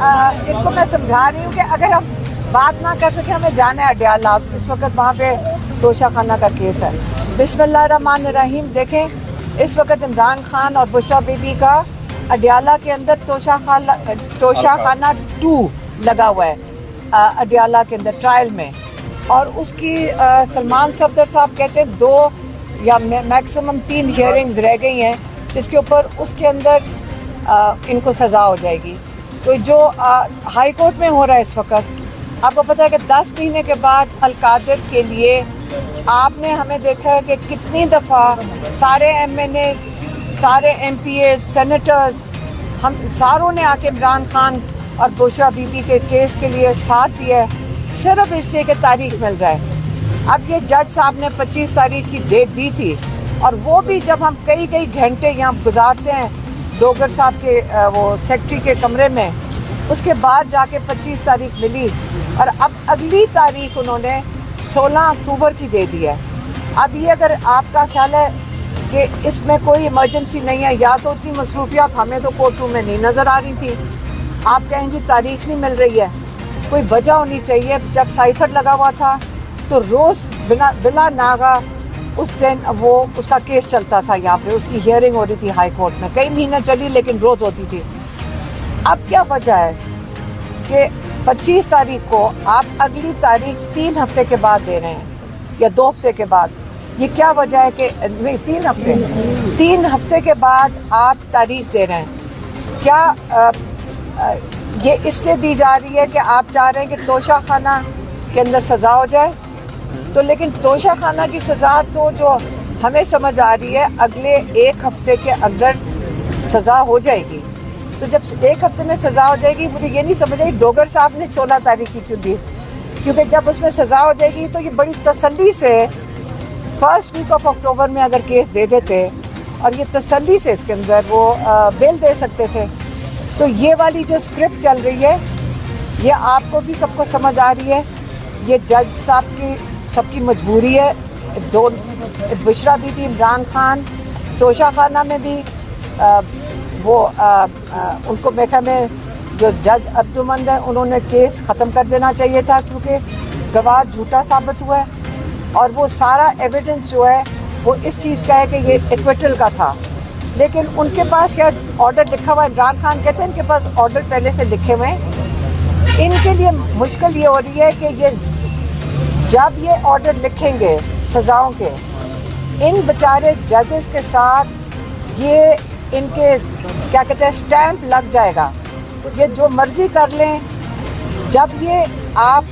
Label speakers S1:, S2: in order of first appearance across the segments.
S1: ان کو میں سمجھا رہی ہوں کہ اگر ہم بات نہ کر سکیں ہمیں جانا ہے اڈیالہ. اس وقت وہاں پہ توشہ خانہ کا کیس ہے. بسم اللہ الرحمن الرحیم. دیکھیں اس وقت عمران خان اور بشریٰ بی بی کا اڈیالہ کے اندر توشہ خانہ 2 لگا ہوا ہے اڈیالہ کے اندر ٹرائل میں, اور اس کی سلمان صفدر صاحب کہتے ہیں 2 یا میکسیمم 3 ہیئرنگز رہ گئی ہیں جس کے اوپر اس کے اندر ان کو سزا ہو جائے گی. تو جو ہائی کورٹ میں ہو رہا ہے اس وقت, آپ کو پتہ ہے کہ 10 مہینے کے بعد القادر کے لیے آپ نے ہمیں دیکھا ہے کہ کتنی دفعہ سارے ایم این ایز, سارے ایم پی ایز, سینیٹرز, ہم ساروں نے آ کے عمران خان اور بشریٰ بی بی کے کیس کے لیے ساتھ دیا ہے صرف اس لیے کہ تاریخ مل جائے. اب یہ جج صاحب نے 25 تاریخ کی ڈیٹ دی تھی, اور وہ بھی جب ہم کئی گھنٹے یہاں گزارتے ہیں ڈوگر صاحب کے وہ سیکٹری کے کمرے میں, اس کے بعد جا کے 25 تاریخ ملی, اور اب اگلی تاریخ انہوں نے 16 اکتوبر کی دے دی ہے. اب یہ اگر آپ کا خیال ہے کہ اس میں کوئی ایمرجنسی نہیں ہے, یا تو اتنی مصروفیات ہمیں تو کورٹ روم میں نہیں نظر آ رہی تھی, آپ کہیں جی تاریخ نہیں مل رہی ہے, کوئی وجہ ہونی چاہیے. جب سائفر لگا ہوا تھا تو روز بلا ناغہ اس دن وہ اس کا کیس چلتا تھا, یہاں پہ اس کی ہیئرنگ ہو رہی تھی ہائی کورٹ میں, کئی مہینے چلی لیکن روز ہوتی تھی. اب کیا وجہ ہے کہ 25 تاریخ کو آپ اگلی تاریخ 3 ہفتے کے بعد دے رہے ہیں یا 2 ہفتے کے بعد؟ یہ کیا وجہ ہے کہ نہیں 3 ہفتے کے بعد آپ تاریخ دے رہے ہیں؟ کیا یہ اس لیے دی جا رہی ہے کہ آپ چاہ رہے ہیں کہ توشہ خانہ کے اندر سزا ہو جائے؟ تو لیکن توشہ خانہ کی سزا تو جو ہمیں سمجھ آ رہی ہے اگلے 1 ہفتے کے اندر سزا ہو جائے گی. تو جب 1 ہفتے میں سزا ہو جائے گی, مجھے یہ نہیں سمجھ آئی ڈوگر صاحب نے 16 تاریخ کی کیوں دی, کیونکہ جب اس میں سزا ہو جائے گی تو یہ بڑی تسلی سے 1 ویک آف اکتوبر میں اگر کیس دے دیتے, اور یہ تسلی سے اس کے اندر وہ بیل دے سکتے تھے. تو یہ والی جو اسکرپٹ چل رہی ہے یہ آپ کو بھی سب کو سمجھ آ رہی ہے, یہ جج صاحب کی سب کی مجبوری ہے. بشریٰ بی بی, عمران خان, توشہ خانہ میں بھی وہ ان کو میکا میں جو جج عبدالمند ہیں انہوں نے کیس ختم کر دینا چاہیے تھا, کیونکہ گواہ جھوٹا ثابت ہوا ہے, اور وہ سارا ایویڈنس جو ہے وہ اس چیز کا ہے کہ یہ ایکویٹل کا تھا. لیکن ان کے پاس شاید آرڈر لکھا ہوا ہے, عمران خان کہتے ہیں ان کے پاس آرڈر پہلے سے لکھے ہوئے ہیں. ان کے لیے مشکل یہ ہو رہی ہے کہ یہ جب یہ آرڈر لکھیں گے سزاؤں کے, ان بیچارے ججز کے ساتھ یہ ان کے کیا کہتے ہیں سٹیمپ لگ جائے گا, یہ جو مرضی کر لیں. جب یہ آپ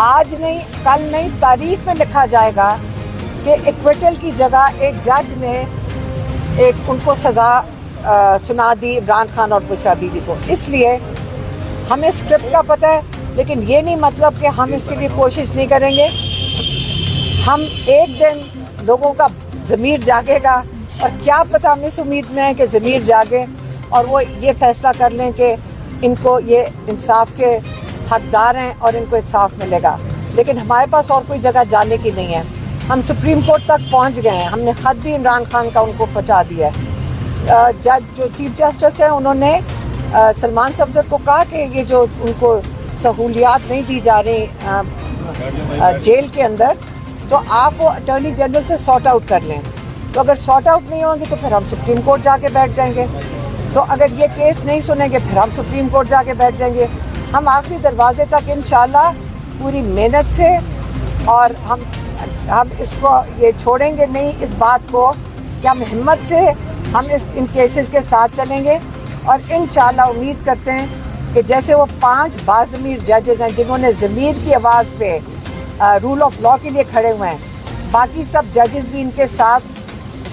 S1: آج نہیں کل نہیں تاریخ میں لکھا جائے گا کہ ایکویٹل کی جگہ ایک جج نے ان کو سزا سنا دی عمران خان اور بشریٰ بی بی کو. اس لیے ہمیں اسکرپٹ کا پتہ ہے, لیکن یہ نہیں مطلب کہ ہم اس کے لیے کوشش نہیں کریں گے. ہم ایک دن لوگوں کا ضمیر جاگے گا, اور کیا پتہ ہم اس امید میں ہیں کہ ضمیر جاگے اور وہ یہ فیصلہ کر لیں کہ ان کو یہ انصاف کے حقدار ہیں اور ان کو انصاف ملے گا. لیکن ہمارے پاس اور کوئی جگہ جانے کی نہیں ہے. ہم سپریم کورٹ تک پہنچ گئے ہیں, ہم نے خط بھی عمران خان کا ان کو پہنچا دیا ہے. جج جو چیف جسٹس ہیں انہوں نے سلمان صفدر کو کہا کہ یہ جو ان کو سہولیات نہیں دی جا رہی جیل کے اندر, تو آپ وہ اٹارنی جنرل سے سارٹ آؤٹ کر لیں. تو اگر سارٹ آؤٹ نہیں ہوں گے تو پھر ہم سپریم کورٹ جا کے بیٹھ جائیں گے. تو اگر یہ کیس نہیں سنیں گے پھر ہم سپریم کورٹ جا کے بیٹھ جائیں گے. ہم آخری دروازے تک انشاءاللہ پوری محنت سے, اور ہم اس کو یہ چھوڑیں گے نہیں اس بات کو کہ ہم ہمت سے ہم ان کیسز کے ساتھ چلیں گے. اور انشاءاللہ امید کرتے ہیں کہ جیسے وہ 5 باضمیر ججز ہیں جنہوں نے ضمیر کی آواز پہ رول آف لا کے لیے کھڑے ہوئے ہیں, باقی سب ججز بھی ان کے ساتھ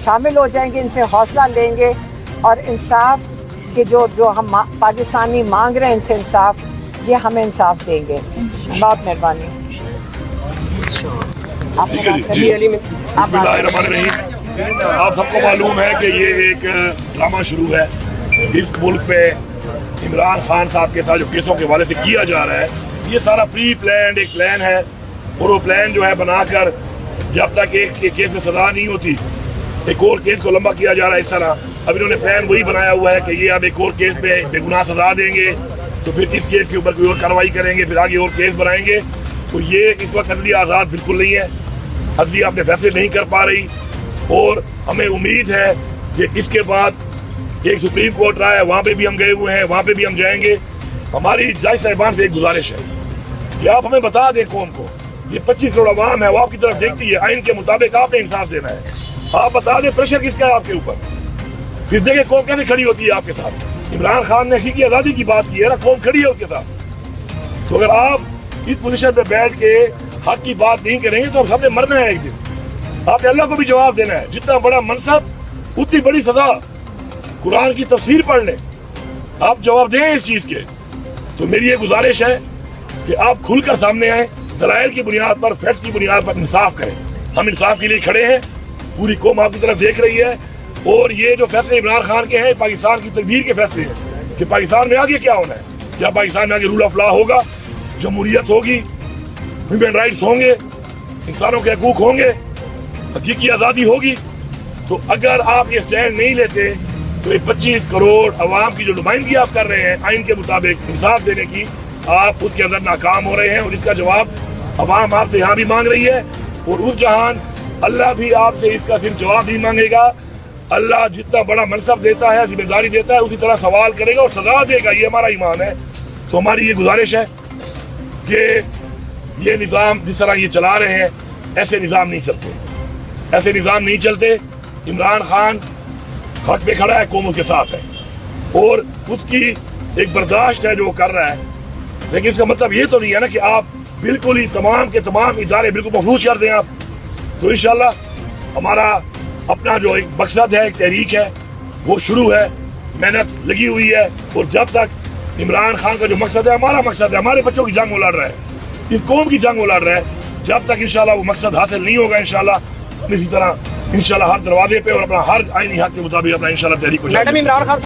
S1: شامل ہو جائیں گے, ان سے حوصلہ لیں گے, اور انصاف کے جو ہم پاکستانی مانگ رہے ہیں ان سے انصاف, یہ ہمیں انصاف دیں گے. بہت مہربانی.
S2: بسم اللہ الرحمن الرحیم. آپ سب کو معلوم ہے کہ یہ ایک ڈرامہ شروع ہے اس ملک پہ عمران خان صاحب کے ساتھ جو کیسوں کے حوالے سے کیا جا رہا ہے. یہ سارا پری پلانڈ ایک پلان ہے, اور وہ پلان جو ہے بنا کر جب تک ایک کیس میں سزا نہیں ہوتی ایک اور کیس کو لمبا کیا جا رہا ہے. اس طرح اب انہوں نے پلان وہی بنایا ہوا ہے کہ یہ اب ایک اور کیس پہ بے گناہ سزا دیں گے تو پھر اس کیس کے اوپر کوئی اور کارروائی کریں گے، پھر آگے اور کیس بنائیں گے. تو یہ اس وقت عدلیہ آزاد بالکل نہیں ہے، عدلیہ اپنے فیصلے نہیں کر پا رہی، اور ہمیں امید ہے کہ اس کے بعد ایک سپریم کورٹ رہا ہے، وہاں پہ بھی ہم گئے ہوئے ہیں، وہاں پہ بھی ہم جائیں گے. ہماری جج صاحبان سے ایک گزارش ہے کہ آپ ہمیں بتا دیں قوم کو، یہ 25 کروڑ عوام ہے، وہ آپ کی طرف دیکھتی ہے، آئین کے مطابق آپ نے انصاف دینا ہے. آپ بتا دیں پریشر کس کا ہے آپ کے اوپر. پھر دیکھیں قوم کیسے کھڑی ہوتی ہے آپ کے ساتھ. عمران خان نے حقیقی آزادی کی بات کی ہے نا، قوم کھڑی ہے اس کے ساتھ. تو اگر آپ اس پوزیشن پہ بیٹھ کے حق کی بات نہیں کریں گے تو ہم سب نے مرنا ہے ایک دن. آپ نے اللہ کو بھی جواب دینا ہے، جتنا بڑا منصب اتنی بڑی سزا. قرآن کی تفسیر پڑھ لیں، آپ جواب دیں اس چیز کے. تو میری یہ گزارش ہے کہ آپ کھل کر سامنے آئیں، دلائل کی بنیاد پر، فیکٹس کی بنیاد پر انصاف کریں. ہم انصاف کے لیے کھڑے ہیں، پوری قوم آپ کی طرف دیکھ رہی ہے. اور یہ جو فیصلے عمران خان کے ہیں پاکستان کی تقدیر کے فیصلے ہیں کہ پاکستان میں آگے کیا ہونا ہے. کیا پاکستان میں آگے رول آف لا ہوگا، جمہوریت ہوگی، ہیومن رائٹس ہوں گے، انسانوں کے حقوق ہوں گے، حقیقی آزادی ہوگی. تو اگر آپ یہ سٹینڈ نہیں لیتے تو یہ 25 کروڑ عوام کی جو نمائندگی آپ کر رہے ہیں آئین کے مطابق انصاف دینے کی، آپ اس کے اندر ناکام ہو رہے ہیں. اور اس کا جواب عوام آپ سے یہاں بھی مانگ رہی ہے، اور اس جہان اللہ بھی آپ سے اس کا صرف جواب نہیں مانگے گا. اللہ جتنا بڑا منصب دیتا ہے، ذمہ داری دیتا ہے، اسی طرح سوال کرے گا اور سزا دے گا. یہ ہمارا ایمان ہے. تو ہماری یہ گزارش ہے کہ یہ نظام جس طرح یہ چلا رہے ہیں ایسے نظام نہیں چلتے، ایسے نظام نہیں چلتے. عمران خان حق پہ کھڑا ہے، قوم اس کے ساتھ ہے، اور اس کی ایک برداشت ہے جو وہ کر رہا ہے. لیکن اس کا مطلب یہ تو نہیں ہے نا کہ آپ بالکل ہی تمام کے تمام ادارے بالکل مفلوج کر دیں آپ. تو انشاءاللہ ہمارا اپنا جو ایک مقصد ہے، ایک تحریک ہے، وہ شروع ہے، محنت لگی ہوئی ہے. اور جب تک عمران خان کا جو مقصد ہے، ہمارا مقصد ہے، ہمارے بچوں کی جنگ وہ لڑ رہا ہے، اس قوم کی جنگ وہ لڑ رہا ہے. جب تک انشاءاللہ وہ مقصد حاصل نہیں ہوگا، انشاءاللہ ہم اسی طرح انشاءاللہ ہر دروازے پہ اور اپنا ہر آئینی حق کے مطابق اپنا انشاءاللہ تحریک کو جاری رکھیں گے.